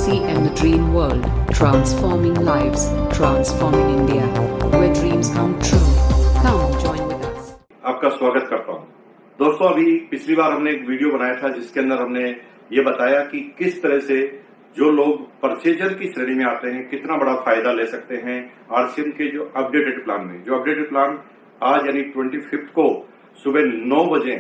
RCM the Dream World, transforming lives, transforming India, where dreams come true. Come join with us. आपका स्वागत करता हूं। दोस्तों, अभी पिछली बार हमने एक वीडियो बनाया था जिसके अंदर हमने ये बताया कि किस तरह से जो लोग परचेजर की श्रेणी में आते हैं कितना बड़ा फायदा ले सकते हैं आरसीएम के जो अपडेटेड प्लान में। जो अपडेटेड प्लान आज यानी 25 को सुबह 9 बजे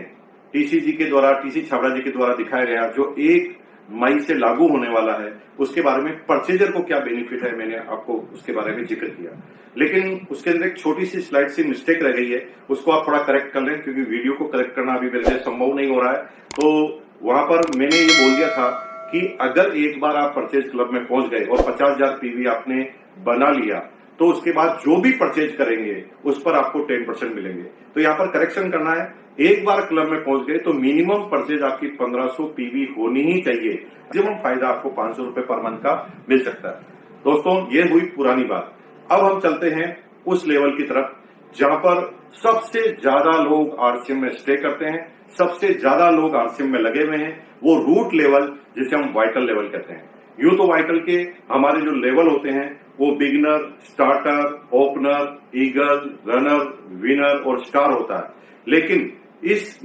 टीसीजी के द्वारा, टीसी छाबड़ा जी के द्वारा दिखाया गया, जो 1 मई से लागू होने वाला है, उसके बारे में परचेजर को क्या बेनिफिट है, मैंने आपको उसके बारे में जिक्र किया। लेकिन उसके अंदर एक छोटी सी स्लाइड से मिस्टेक रह गई है, उसको आप थोड़ा करेक्ट कर लें, क्योंकि वीडियो को करेक्ट करना अभी मेरे लिए संभव नहीं हो रहा है। तो वहां पर मैंने ये बोल दिया था कि अगर एक बार आप परचेज क्लब में पहुंच गए और 50,000 पीवी आपने बना लिया, तो उसके बाद जो भी परचेज करेंगे उस पर आपको 10% मिलेंगे। तो यहाँ पर करेक्शन करना है, एक बार क्लब में पहुंच गए तो मिनिमम परचेज आपकी 1500 पीवी होनी ही चाहिए। मैक्सिमम फायदा आपको 500 रुपए पर मंथ का मिल सकता है। दोस्तों, ये हुई पुरानी बात। अब हम चलते हैं उस लेवल की तरफ जहां पर सबसे ज्यादा लोग आरसीएम में स्टे करते हैं, सबसे ज्यादा लोग आरसीएम में लगे हुए हैं। वो रूट लेवल जिसे हम वाइटल लेवल कहते हैं। यूं तो वाइटल के हमारे जो लेवल होते हैं वो beginner, starter, opener, eagle, runner, winner और स्टार होता है। लेकिन इस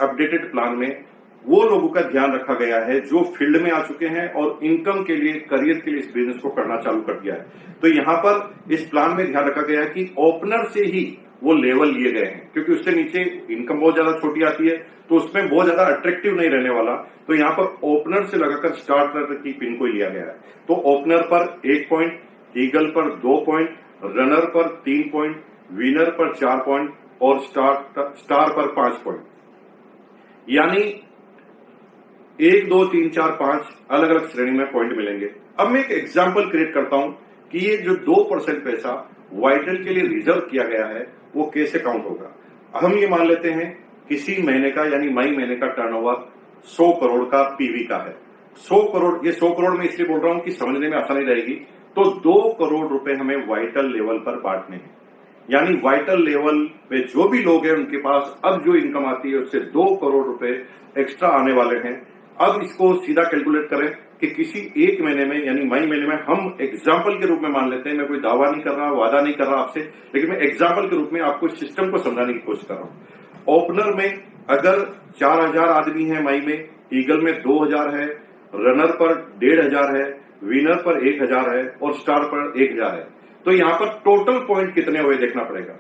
अपडेटेड प्लान में वो लोगों का ध्यान रखा गया है जो फील्ड में आ चुके हैं और इनकम के लिए, करियर के लिए इस बिजनेस को करना चालू कर दिया है। तो यहां पर इस प्लान में ध्यान रखा गया है कि ओपनर से ही वो लेवल लिए गए हैं, क्योंकि उससे नीचे इनकम बहुत ज्यादा छोटी आती है, तो उसमें बहुत ज्यादा अट्रैक्टिव नहीं रहने वाला। तो यहाँ पर ओपनर से लगाकर स्टार्टर की पिन को लिया गया है। तो ओपनर पर 1 पॉइंट, ईगल पर 2 पॉइंट, रनर पर 3 पॉइंट, विनर पर 4 पॉइंट और स्टार पर 5 पॉइंट। यानी 1, 2, 3, 4, 5 अलग अलग श्रेणी में पॉइंट मिलेंगे। अब मैं एक एग्जाम्पल क्रिएट करता हूं कि ये जो 2% पैसा वाइटल के लिए रिजर्व किया गया है वो कैसे काउंट होगा। हम ये मान लेते हैं किसी महीने का, यानी मई महीने का टर्नओवर 100 करोड़ का पीवी का है। 100 करोड़, ये 100 करोड़ में इसलिए बोल रहा हूं कि समझने में आसानी रहेगी। तो 2 करोड़ रुपए हमें वाइटल लेवल पर बांटने हैं। यानी वाइटल लेवल पे जो भी लोग हैं उनके पास अब जो इनकम आती है उससे 2 करोड़ रुपए एक्स्ट्रा आने वाले हैं। अब इसको सीधा कैलकुलेट करें कि किसी एक महीने में, यानी मई महीने में, हम एग्जाम्पल के रूप में मान लेते हैं। मैं कोई दावा नहीं कर रहा, वादा नहीं कर रहा आपसे, लेकिन मैं एग्जाम्पल के रूप में आपको सिस्टम को समझाने की कोशिश कर रहा हूं। ओपनर में अगर 4000 आदमी है मई में, ईगल में 2000 है, रनर पर 1500 है, विनर पर 1000 है और स्टार पर 1000 है। तो यहां पर टोटल पॉइंट कितने हुए देखना पड़ेगा।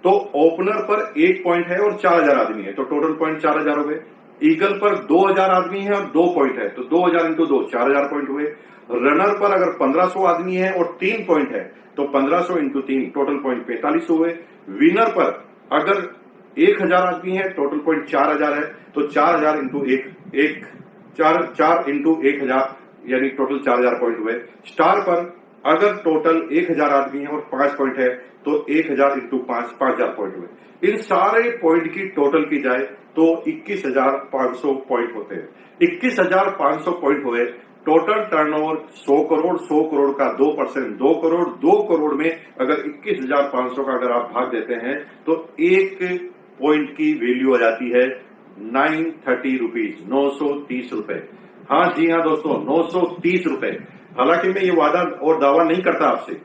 तो ओपनर पर 1 पॉइंट है और 4000 आदमी है, तो टोटल पॉइंट 4000 हो गए। ईगल पर 2000 आदमी है और 2 पॉइंट है, तो 2000 इंटू 2 4000 पॉइंट हुए। रनर पर अगर 1500 आदमी है और 3 पॉइंट है तो 1500 इंटू 3 टोटल पॉइंट 45 हुए। विनर पर अगर 1000 आदमी है, टोटल पॉइंट 4000 है, तो 4000 इंटू 4 इंटू 1000 यानी टोटल 4000 पॉइंट हुए। स्टार पर अगर टोटल 1000 आदमी है और 5 पॉइंट है तो 1000 इंटू 5 5000 पॉइंट हुए। इन सारे पॉइंट की टोटल की जाए तो 21,500 पॉइंट होते हैं। 21,500 पॉइंट हुए। टोटल टर्नओवर 100 करोड़, 100 करोड़ का 2% 2 करोड़, 2 करोड़ में अगर 21,500 का अगर आप भाग देते हैं तो 1 पॉइंट की वैल्यू आ जाती है 930 रुपीज, 930 रुपए। हाँ जी हाँ दोस्तों, 930 रुपए। हालांकि मैं ये वादा और दावा नहीं करता आपसे,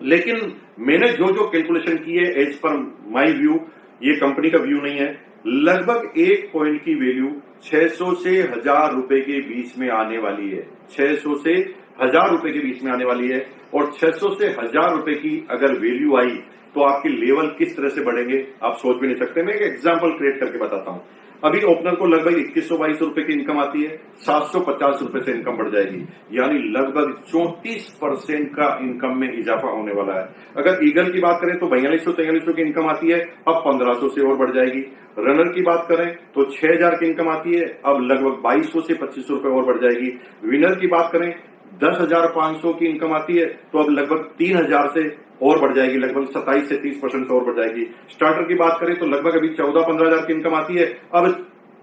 लेकिन मैंने जो जो कैलकुलेशन की है एज पर माई व्यू, ये कंपनी का व्यू नहीं है, लगभग 1 पॉइंट की वैल्यू 600 से 1000 रुपए के बीच में आने वाली है। 600 से 1000 रुपए के बीच में आने वाली है। और 600 से 1000 रुपए की अगर वैल्यू आई तो आपके लेवल किस तरह से बढ़ेंगे आप सोच भी नहीं सकते। मैं एक एग्जाम्पल क्रिएट करके बताता हूं। अभी ओपनर को लगभग 2122 रुपए की इनकम आती है, 750 रुपए से इनकम बढ़ जाएगी, यानी लगभग 34% का इनकम में इजाफा होने वाला है। अगर ईगल की बात करें तो 4200-4300 की इनकम आती है, अब 1500 से और बढ़ जाएगी। रनर की बात करें तो 6000 की इनकम आती है, अब लगभग 2200 से 2500 रुपए और बढ़ जाएगी। विनर की बात करें 10,500 की इनकम आती है, तो अब लगभग 3000 से और बढ़ जाएगी, लगभग 27 से 30% और बढ़ जाएगी। स्टार्टर की बात करें तो लगभग अभी 14-15 हजार की इनकम आती है, अब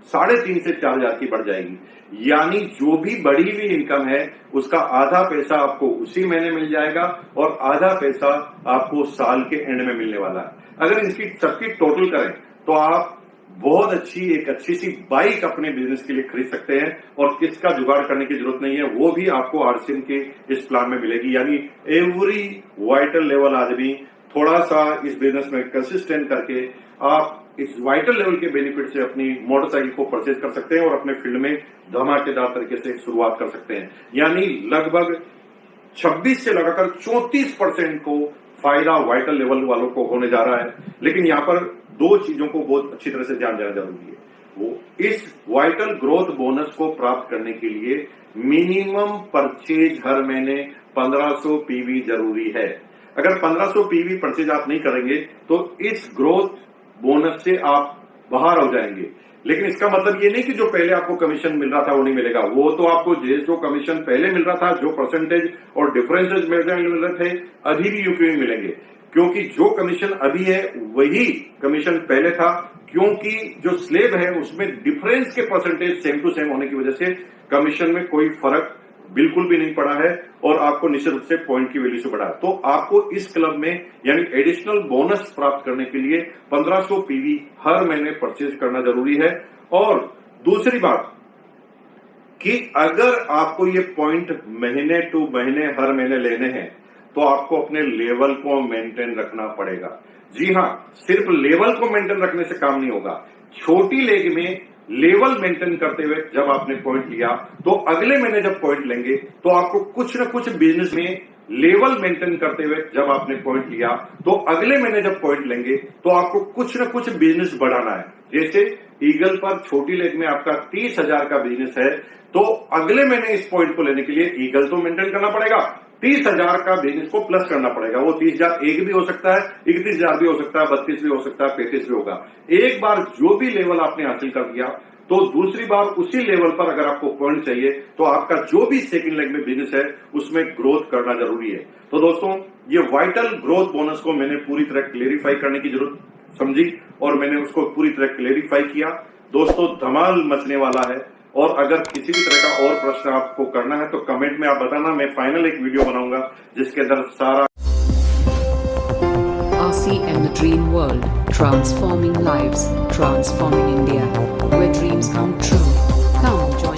3.5 से 4000 की बढ़ जाएगी। यानी जो भी बढ़ी हुई इनकम है उसका आधा पैसा आपको उसी महीने मिल जाएगा और आधा पैसा आपको साल के एंड में मिलने वाला है। अगर इसकी सबकी टोटल करें तो आप बहुत एक अच्छी सी बाइक अपने बिजनेस के लिए खरीद सकते हैं और किसका जुगाड़ करने की जरूरत नहीं है, वो भी आपको आरसीएम के इस प्लान में मिलेगी। यानी एवरी वाइटल लेवल आदमी थोड़ा सा इस बिजनेस में कंसिस्टेंट करके आप इस वाइटल लेवल के बेनिफिट से अपनी मोटरसाइकिल को परचेज कर सकते हैं और अपने फील्ड में धमाकेदार तरीके से शुरुआत कर सकते हैं। यानी लगभग 26 से लगाकर 34% को फायदा वाइटल लेवल वालों को होने जा रहा है। लेकिन यहाँ पर दो चीजों को बहुत अच्छी तरह से ध्यान देना जरूरी है। वो इस वाइटल ग्रोथ बोनस को प्राप्त करने के लिए मिनिमम परचेज हर महीने 1500 पीवी जरूरी है। अगर 1500 पीवी परचेज आप नहीं करेंगे तो इस ग्रोथ बोनस से आप बाहर हो जाएंगे। लेकिन इसका मतलब ये नहीं कि जो पहले आपको कमीशन मिल रहा था वो नहीं मिलेगा। वो तो आपको जो कमीशन पहले मिल रहा था, जो परसेंटेज और डिफरेंसेज मिल रहे थे, अभी भी यूपी में मिलेंगे। क्योंकि जो कमीशन अभी है वही कमीशन पहले था, क्योंकि जो स्लेब है उसमें डिफरेंस के परसेंटेज सेम टू सेम होने की वजह से कमीशन में कोई फर्क बिल्कुल भी नहीं पड़ा है और आपको निश्चित रूप से पॉइंट की वैल्यू से बढ़ा। तो आपको इस क्लब में यानी एडिशनल बोनस प्राप्त करने के लिए 1500 पीवी हर महीने परचेज करना जरूरी है। और दूसरी बात कि अगर आपको ये पॉइंट महीने टू महीने हर महीने लेने हैं तो आपको अपने लेवल को मेंटेन रखना पड़ेगा। जी हां, सिर्फ लेवल को मेंटेन रखने से काम नहीं होगा। छोटी लेग में लेवल मेंटेन करते हुए जब आपने पॉइंट लिया तो अगले महीने जब पॉइंट लेंगे तो आपको कुछ न कुछ बिजनेस में लेवल मेंटेन करते हुए जब आपने पॉइंट लिया तो अगले महीने जब पॉइंट लेंगे तो आपको कुछ न कुछ बिजनेस बढ़ाना है। जैसे ईगल पर छोटी लेग में आपका 30,000 का बिजनेस है तो अगले महीने इस पॉइंट को लेने के लिए ईगल तो मेंटेन करना पड़ेगा, 30,000 का बिजनेस को प्लस करना पड़ेगा। वो 30,000 एक भी हो सकता है, 31,000 भी हो सकता है, 32 भी हो सकता है, 35 भी होगा। एक बार जो भी लेवल आपने हासिल कर दिया तो दूसरी बार उसी लेवल पर अगर आपको पॉइंट चाहिए तो आपका जो भी सेकंड लेग में बिजनेस है उसमें ग्रोथ करना जरूरी है। तो दोस्तों, ये वाइटल ग्रोथ बोनस को मैंने पूरी तरह क्लेरिफाई करने की जरूरत समझी और मैंने उसको पूरी तरह क्लेरिफाई किया। दोस्तों, धमाल मचने वाला है और अगर किसी भी तरह का और प्रश्न आपको करना है तो कमेंट में आप बताना। मैं फाइनल एक वीडियो बनाऊंगा जिसके अंदर सारा RCM The Dream World, transforming lives, transforming India, where dreams come true. Come join